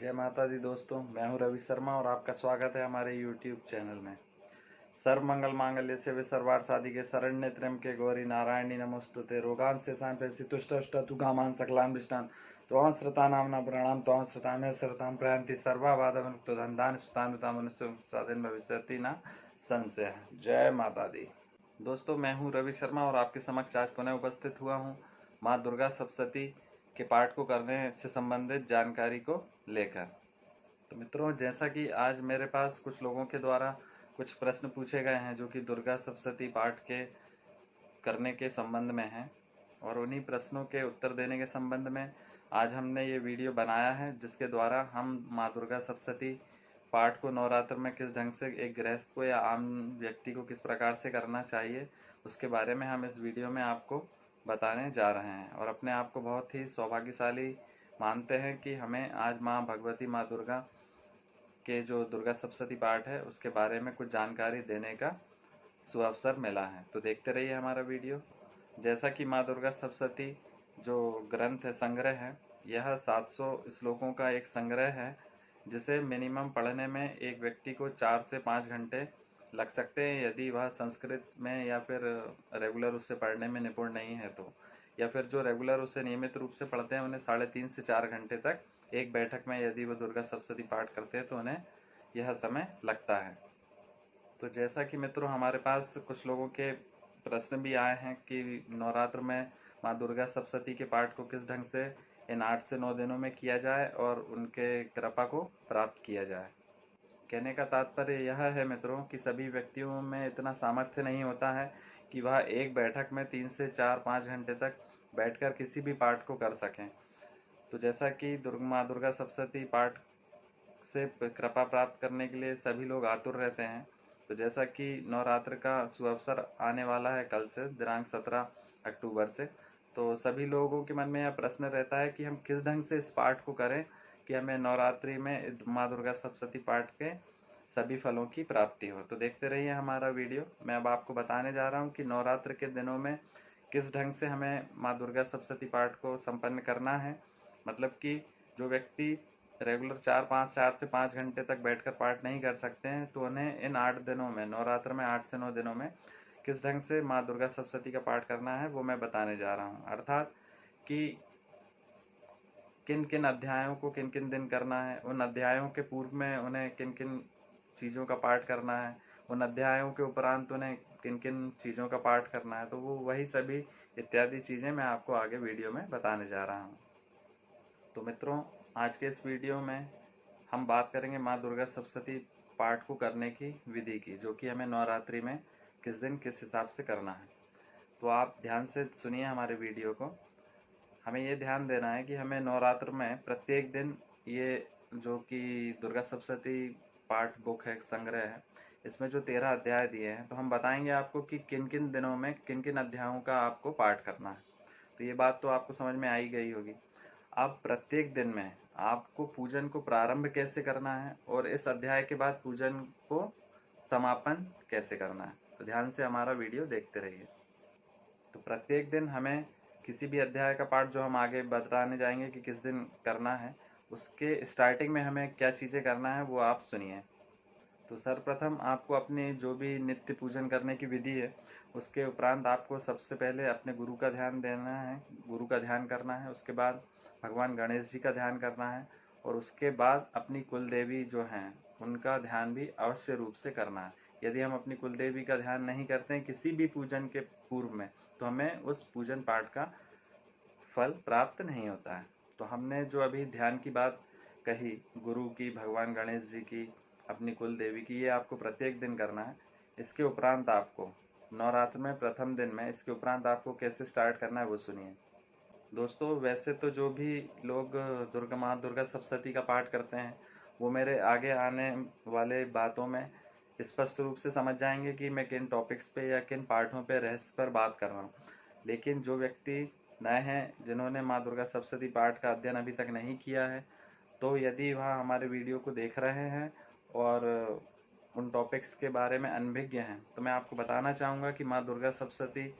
जय माता दी दोस्तों, मैं हूं रवि शर्मा और आपका स्वागत है हमारे YouTube चैनल में। सर्व मंगल मांगल्य शिवे सर्वार्थ साधिके शरण्ये त्र्यंबके गौरी नारायणी नमोस्तुते। रोगान से सांप्रति तुष्ट तु गामान सकलान दृष्टान त्वां श्रता नामना प्रणाम त्वां श्रता में श्रतां प्रयांति सर्वा बाधा मुक्तो धनदान सुतानुता मनुष्य साधन भविष्यति ना संशय। जय माता दी दोस्तों, मैं हूं रवि शर्मा और आपके समक्ष आज पुनः उपस्थित हुआ हूं माँ दुर्गा सप्तशती के पाठ को करने से संबंधित जानकारी को लेकर। तो मित्रों, जैसा कि आज मेरे पास कुछ लोगों के द्वारा कुछ प्रश्न पूछे गए हैं जो कि दुर्गा सप्तशती पाठ के करने के संबंध में हैं, और उन्हीं प्रश्नों के उत्तर देने के संबंध में आज हमने ये वीडियो बनाया है, जिसके द्वारा हम माँ दुर्गा सप्तशती पाठ को नवरात्र में किस ढंग से एक गृहस्थ को या आम व्यक्ति को किस प्रकार से करना चाहिए, उसके बारे में हम इस वीडियो में आपको बताने जा रहे हैं। और अपने आप को बहुत ही सौभाग्यशाली मानते हैं कि हमें आज माँ भगवती माँ दुर्गा के जो दुर्गा सप्तशती पाठ है उसके बारे में कुछ जानकारी देने का सुअवसर मिला है। तो देखते रहिए हमारा वीडियो। जैसा कि माँ दुर्गा सप्तशती जो ग्रंथ है, संग्रह है, यह 700 श्लोकों का एक संग्रह है, जिसे मिनिमम पढ़ने में एक व्यक्ति को 4 से 5 घंटे लग सकते हैं, यदि वह संस्कृत में या फिर रेगुलर उससे पढ़ने में निपुण नहीं है तो, या फिर जो रेगुलर उसे नियमित रूप से पढ़ते हैं उन्हें 3.5 से 4 घंटे तक एक बैठक में यदि वह दुर्गा सप्तशती पाठ करते हैं तो उन्हें यह समय लगता है। तो जैसा कि मित्रों, हमारे पास कुछ लोगों के प्रश्न भी आए हैं कि नवरात्र में माँ दुर्गा सप्तशती के पाठ को किस ढंग से इन 8 से 9 दिनों में किया जाए और उनके कृपा को प्राप्त किया जाए। कहने का तात्पर्य यह है मित्रों कि सभी व्यक्तियों में इतना सामर्थ्य नहीं होता है कि वह एक बैठक में 3 से 4-5 घंटे तक बैठकर किसी भी पाठ को कर सकें। तो जैसा कि माँ दुर्गा सप्तशती पाठ से कृपा प्राप्त करने के लिए सभी लोग आतुर रहते हैं, तो जैसा कि नवरात्र का सुअवसर आने वाला है कल से दिनांक 17 अक्टूबर से, तो सभी लोगों के मन में यह प्रश्न रहता है कि हम किस ढंग से इस पाठ को करें कि हमें नवरात्रि में माँ दुर्गा सप्तशती पाठ के सभी फलों की प्राप्ति हो। तो देखते रहिए हमारा वीडियो। मैं अब आपको बताने जा रहा हूँ कि नवरात्र के दिनों में किस ढंग से हमें माँ दुर्गा सप्तशती पाठ को संपन्न करना है। मतलब कि जो व्यक्ति रेगुलर 4 से 5 घंटे तक बैठकर पाठ नहीं कर सकते हैं, तो उन्हें इन 8 दिनों में, नवरात्र में 8 से 9 दिनों में किस ढंग से माँ दुर्गा सप्तशती का पाठ करना है वो मैं बताने जा रहा हूँ। अर्थात कि किन किन अध्यायों को किन किन दिन करना है, उन अध्यायों के पूर्व में उन्हें किन किन चीज़ों का पाठ करना है, उन अध्यायों के उपरांत उन्हें किन किन चीज़ों का पाठ करना है, तो वो वही सभी इत्यादि चीज़ें मैं आपको आगे वीडियो में बताने जा रहा हूँ। तो मित्रों, आज के इस वीडियो में हम बात करेंगे माँ दुर्गा सप्तशती पाठ को करने की विधि की, जो कि हमें नवरात्रि में किस दिन किस हिसाब से करना है। तो आप ध्यान से सुनिए हमारे वीडियो को। हमें ये ध्यान देना है कि हमें नवरात्र में प्रत्येक दिन, ये जो कि दुर्गा सप्तशती पाठ बुक है, संग्रह है, इसमें जो 13 अध्याय दिए हैं, तो हम बताएंगे आपको कि किन किन दिनों में किन किन अध्यायों का आपको पाठ करना है। तो ये बात तो आपको समझ में आई गई होगी। अब प्रत्येक दिन में आपको पूजन को प्रारंभ कैसे करना है और इस अध्याय के बाद पूजन को समापन कैसे करना है, तो ध्यान से हमारा वीडियो देखते रहिए। तो प्रत्येक दिन हमें किसी भी अध्याय का पाठ जो हम आगे बताने जाएंगे कि किस दिन करना है, उसके स्टार्टिंग में हमें क्या चीज़ें करना है वो आप सुनिए। तो सर्वप्रथम आपको अपने जो भी नित्य पूजन करने की विधि है, उसके उपरांत आपको सबसे पहले अपने गुरु का ध्यान देना है, गुरु का ध्यान करना है। उसके बाद भगवान गणेश जी का ध्यान करना है, और उसके बाद अपनी कुल देवी जो हैं उनका ध्यान भी अवश्य रूप से करना है। यदि हम अपनी कुल देवी का ध्यान नहीं करते हैं किसी भी पूजन के पूर्व में, तो हमें उस पूजन पाठ का फल प्राप्त नहीं होता है। तो हमने जो अभी ध्यान की बात कही, गुरु की, भगवान गणेश जी की, अपनी कुल देवी की, ये आपको प्रत्येक दिन करना है। इसके उपरांत आपको नवरात्र में प्रथम दिन में इसके उपरांत आपको कैसे स्टार्ट करना है वो सुनिए। दोस्तों, वैसे तो जो भी लोग माँ दुर्गा सप्तशती का पाठ करते हैं, वो मेरे आगे आने वाले बातों में स्पष्ट रूप से समझ जाएंगे कि मैं किन टॉपिक्स पे या किन पाठों पे, रहस्य पर बात कर रहा हूँ। लेकिन जो व्यक्ति नए हैं, जिन्होंने माँ दुर्गा सप्तशती पाठ का अध्ययन अभी तक नहीं किया है, तो यदि वह हमारे वीडियो को देख रहे हैं और उन टॉपिक्स के बारे में अनभिज्ञ हैं, तो मैं आपको बताना चाहूँगा कि माँ दुर्गा सप्तशती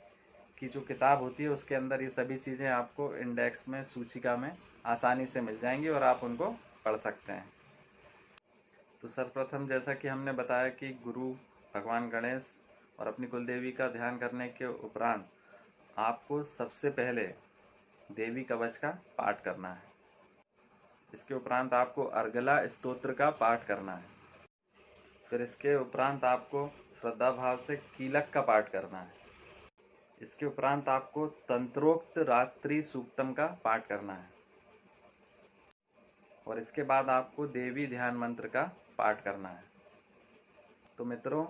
की जो किताब होती है उसके अंदर ये सभी चीज़ें आपको इंडेक्स में, सूचिका में आसानी से मिल जाएंगी और आप उनको पढ़ सकते हैं। तो सर्वप्रथम जैसा कि हमने बताया कि गुरु भगवान गणेश और अपनी कुलदेवी का ध्यान करने के उपरांत आपको सबसे पहले देवी कवच का पाठ करना है। इसके उपरांत आपको अर्गला स्तोत्र का पाठ करना है। फिर इसके उपरांत आपको श्रद्धा भाव से कीलक का पाठ करना है। इसके उपरांत आपको तंत्रोक्त रात्रि सूक्तम का पाठ करना है और इसके बाद आपको देवी ध्यान मंत्र का पाठ करना है। तो मित्रों,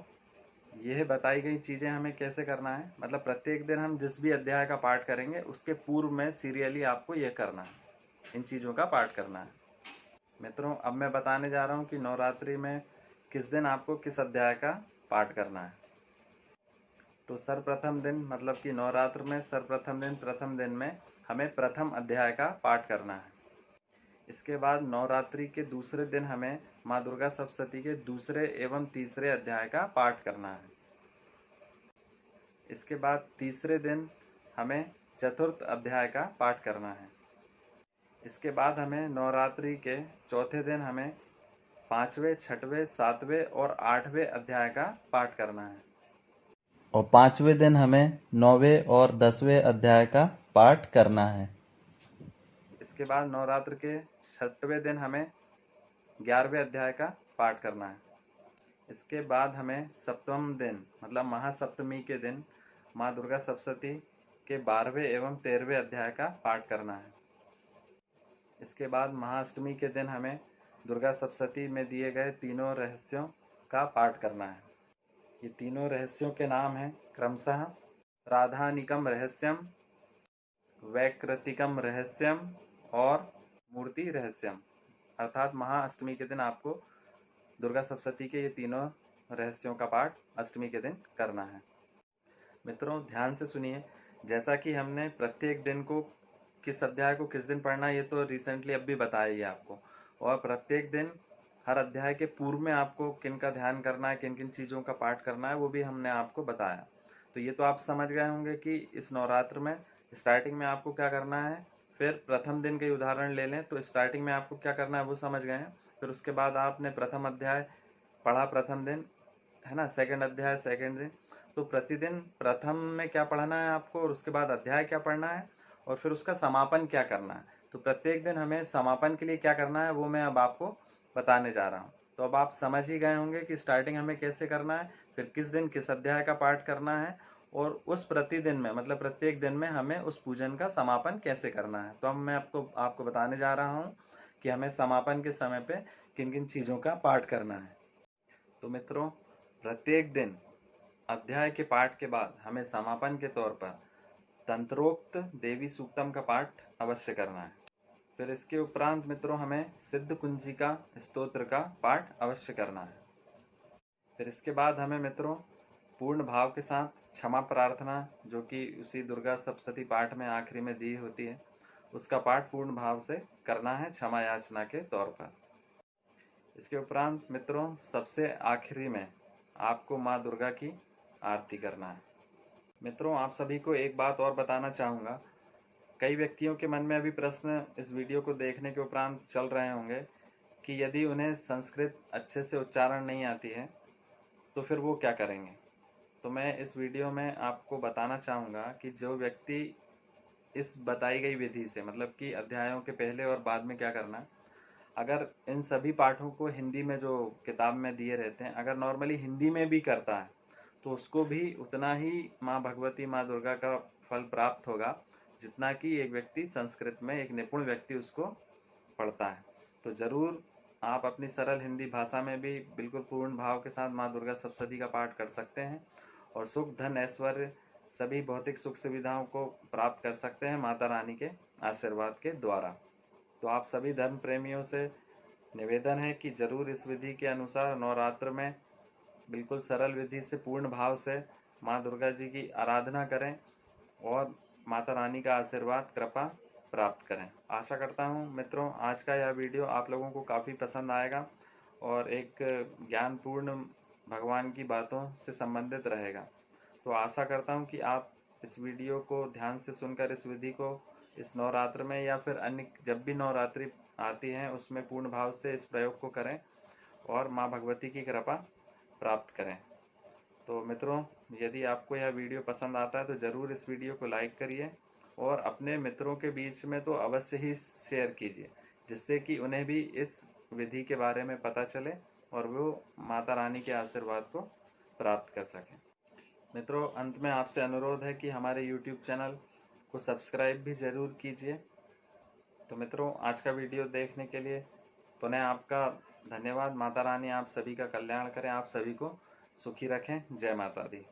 यह बताई गई चीज़ें हमें कैसे करना है, मतलब प्रत्येक दिन हम जिस भी अध्याय का पाठ करेंगे उसके पूर्व में सीरियली आपको यह करना है, इन चीज़ों का पाठ करना है। मित्रों, अब मैं बताने जा रहा हूँ कि नवरात्रि में किस दिन आपको किस अध्याय का पाठ करना है। तो सर्वप्रथम दिन मतलब कि नवरात्र में सर्वप्रथम दिन प्रथम दिन में हमें प्रथम अध्याय का पाठ करना है। इसके बाद नवरात्रि के दूसरे दिन हमें माँ दुर्गा सप्तशती के दूसरे एवं तीसरे अध्याय का पाठ करना है। इसके बाद तीसरे दिन हमें चतुर्थ अध्याय का पाठ करना है। इसके बाद हमें नवरात्रि के चौथे दिन हमें पाँचवें, छठवें, सातवें और आठवें अध्याय का पाठ करना है और पाँचवें दिन हमें 9वें और 10वें अध्याय का पाठ करना है। इसके बाद नवरात्र के छठवें दिन हमें 11वें अध्याय का पाठ करना है। इसके बाद हमें सप्तम दिन मतलब महासप्तमी के दिन माँ दुर्गा सप्तशती के 12वें एवं 13वें अध्याय का पाठ करना है। इसके बाद महाअष्टमी के दिन हमें दुर्गा सप्तशती में दिए गए तीनों रहस्यों का पाठ करना है। ये तीनों रहस्यों के नाम हैं क्रमशः राधानिकम रहस्यम, वैकृतिकम रहस्यम और मूर्ति रहस्यम। अर्थात महाअष्टमी के दिन आपको दुर्गा सप्तशती के ये तीनों रहस्यों का पाठ अष्टमी के दिन करना है। मित्रों, ध्यान से सुनिए, जैसा कि हमने प्रत्येक दिन को किस अध्याय को किस दिन पढ़ना है ये तो रिसेंटली अब भी बताया ही आपको, और प्रत्येक दिन हर अध्याय के पूर्व में आपको किन का ध्यान करना है, किन किन चीज़ों का पाठ करना है वो भी हमने आपको बताया। तो ये तो आप समझ गए होंगे कि इस नवरात्र में स्टार्टिंग में आपको क्या करना है। फिर प्रथम दिन के उदाहरण ले लें तो स्टार्टिंग में आपको क्या करना है वो समझ गए हैं। फिर उसके बाद आपने प्रथम अध्याय पढ़ा प्रथम दिन, है ना, सेकंड अध्याय सेकंड दिन। तो प्रतिदिन प्रथम में क्या पढ़ना है आपको और उसके बाद अध्याय क्या पढ़ना है और फिर उसका समापन क्या करना है। तो प्रत्येक दिन हमें समापन के लिए क्या करना है वो मैं अब आपको बताने जा रहा हूँ। तो अब आप समझ ही गए होंगे कि स्टार्टिंग हमें कैसे करना है, फिर किस दिन किस अध्याय का पाठ करना है और उस प्रतिदिन में मतलब प्रत्येक दिन में हमें उस पूजन का समापन कैसे करना है। तो अब मैं आपको बताने जा रहा हूँ कि हमें समापन के समय पे किन किन चीज़ों का पाठ करना है। तो मित्रों, प्रत्येक दिन अध्याय के पाठ के बाद हमें समापन के तौर पर तंत्रोक्त देवी सूक्तम का पाठ अवश्य करना है। फिर इसके उपरांत मित्रों हमें सिद्ध कुंजिका स्तोत्र का पाठ अवश्य करना है। फिर इसके बाद हमें मित्रों पूर्ण भाव के साथ क्षमा प्रार्थना, जो कि उसी दुर्गा सप्तशती पाठ में आखिरी में दी होती है, उसका पाठ पूर्ण भाव से करना है क्षमा याचना के तौर पर। इसके उपरांत मित्रों सबसे आखिरी में आपको माँ दुर्गा की आरती करना है। मित्रों, आप सभी को एक बात और बताना चाहूँगा। कई व्यक्तियों के मन में अभी प्रश्न इस वीडियो को देखने के उपरांत चल रहे होंगे कि यदि उन्हें संस्कृत अच्छे से उच्चारण नहीं आती है तो फिर वो क्या करेंगे। तो मैं इस वीडियो में आपको बताना चाहूँगा कि जो व्यक्ति इस बताई गई विधि से मतलब कि अध्यायों के पहले और बाद में क्या करना है, अगर इन सभी पाठों को हिंदी में जो किताब में दिए रहते हैं अगर नॉर्मली हिंदी में भी करता है तो उसको भी उतना ही माँ भगवती माँ दुर्गा का फल प्राप्त होगा जितना कि एक व्यक्ति संस्कृत में एक निपुण व्यक्ति उसको पढ़ता है। तो ज़रूर आप अपनी सरल हिंदी भाषा में भी बिल्कुल पूर्ण भाव के साथ माँ दुर्गा सप्तशती का पाठ कर सकते हैं और सुख धन ऐश्वर्य सभी भौतिक सुख सुविधाओं को प्राप्त कर सकते हैं माता रानी के आशीर्वाद के द्वारा। तो आप सभी धर्म प्रेमियों से निवेदन है कि ज़रूर इस विधि के अनुसार नवरात्र में बिल्कुल सरल विधि से पूर्ण भाव से माँ दुर्गा जी की आराधना करें और माता रानी का आशीर्वाद कृपा प्राप्त करें। आशा करता हूँ मित्रों आज का यह वीडियो आप लोगों को काफ़ी पसंद आएगा और एक ज्ञानपूर्ण भगवान की बातों से संबंधित रहेगा। तो आशा करता हूँ कि आप इस वीडियो को ध्यान से सुनकर इस विधि को इस नवरात्र में या फिर अन्य जब भी नवरात्रि आती हैं उसमें पूर्ण भाव से इस प्रयोग को करें और माँ भगवती की कृपा प्राप्त करें। तो मित्रों, यदि आपको यह वीडियो पसंद आता है तो ज़रूर इस वीडियो को लाइक करिए और अपने मित्रों के बीच में तो अवश्य ही शेयर कीजिए, जिससे कि उन्हें भी इस विधि के बारे में पता चले और वो माता रानी के आशीर्वाद को प्राप्त कर सकें। मित्रों, अंत में आपसे अनुरोध है कि हमारे YouTube चैनल को सब्सक्राइब भी ज़रूर कीजिए। तो मित्रों, आज का वीडियो देखने के लिए पुनः आपका धन्यवाद। माता रानी आप सभी का कल्याण करें, आप सभी को सुखी रखें। जय माता दी।